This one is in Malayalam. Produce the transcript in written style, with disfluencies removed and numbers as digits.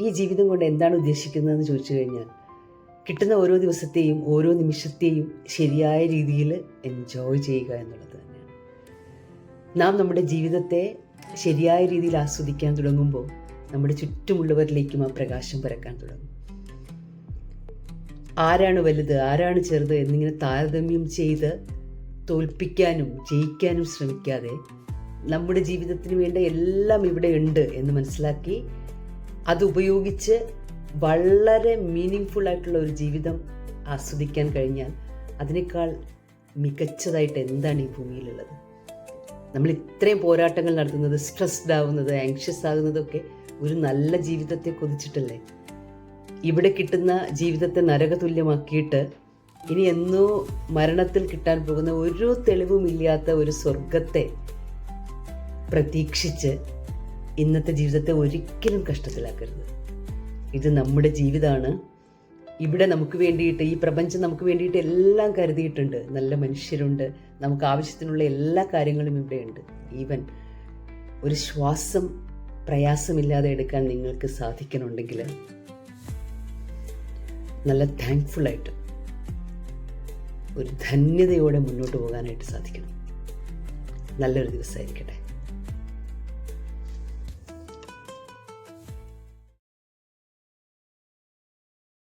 ഈ ജീവിതം കൊണ്ട് എന്താണ് ഉദ്ദേശിക്കുന്നതെന്ന് ചോദിച്ചു കഴിഞ്ഞാൽ, കിട്ടുന്ന ഓരോ ദിവസത്തെയും ഓരോ നിമിഷത്തെയും ശരിയായ രീതിയിൽ എൻജോയ് ചെയ്യുക എന്നുള്ളത് തന്നെയാണ്. നാം നമ്മുടെ ജീവിതത്തെ ശരിയായ രീതിയിൽ ആസ്വദിക്കാൻ തുടങ്ങുമ്പോൾ നമ്മുടെ ചുറ്റുമുള്ളവരിലേക്കും ആ പ്രകാശം പരക്കാൻ തുടങ്ങും. ആരാണ് വലുത്, ആരാണ് ചെറുത് എന്നിങ്ങനെ താരതമ്യം ചെയ്ത് തോൽപ്പിക്കാനും ജയിക്കാനും ശ്രമിക്കാതെ നമ്മുടെ ജീവിതത്തിന് വേണ്ട എല്ലാം ഇവിടെ ഉണ്ട് എന്ന് മനസ്സിലാക്കി അതുപയോഗിച്ച് വളരെ മീനിങ് ആയിട്ടുള്ള ഒരു ജീവിതം ആസ്വദിക്കാൻ കഴിഞ്ഞാൽ അതിനേക്കാൾ മികച്ചതായിട്ട് എന്താണ് ഈ ഭൂമിയിലുള്ളത്? നമ്മൾ ഇത്രയും പോരാട്ടങ്ങൾ നടത്തുന്നത്, സ്ട്രെസ്ഡ് ആവുന്നത്, ആങ്ഷ്യസ് ആകുന്നതൊക്കെ ഒരു നല്ല ജീവിതത്തെ കൊതിച്ചിട്ടല്ലേ? ഇവിടെ കിട്ടുന്ന ജീവിതത്തെ നരകതുല്യമാക്കിയിട്ട് ഇനി എന്നോ മരണത്തിൽ കിട്ടാൻ പോകുന്ന ഒരു തെളിവുമില്ലാത്ത ഒരു സ്വർഗത്തെ പ്രതീക്ഷിച്ച് ഇന്നത്തെ ജീവിതത്തെ ഒരിക്കലും കഷ്ടത്തിലാക്കരുത്. ഇത് നമ്മുടെ ജീവിതമാണ്. ഇവിടെ നമുക്ക് വേണ്ടിയിട്ട്, ഈ പ്രപഞ്ചം നമുക്ക് വേണ്ടിയിട്ട് എല്ലാം കരുതിയിട്ടുണ്ട്. നല്ല മനുഷ്യരുണ്ട്, നമുക്ക് ആവശ്യത്തിനുള്ള എല്ലാ കാര്യങ്ങളും ഇവിടെയുണ്ട്. ഈവൻ ഒരു ശ്വാസം പ്രയാസമില്ലാതെ എടുക്കാൻ നിങ്ങൾക്ക് സാധിക്കണമെങ്കിൽ നല്ല താങ്ക്ഫുള്ളായിട്ട്, ഒരു ധന്യതയോടെ മുന്നോട്ട് പോകാനായിട്ട് സാധിക്കണം. നല്ലൊരു ദിവസമായിരിക്കട്ടെ.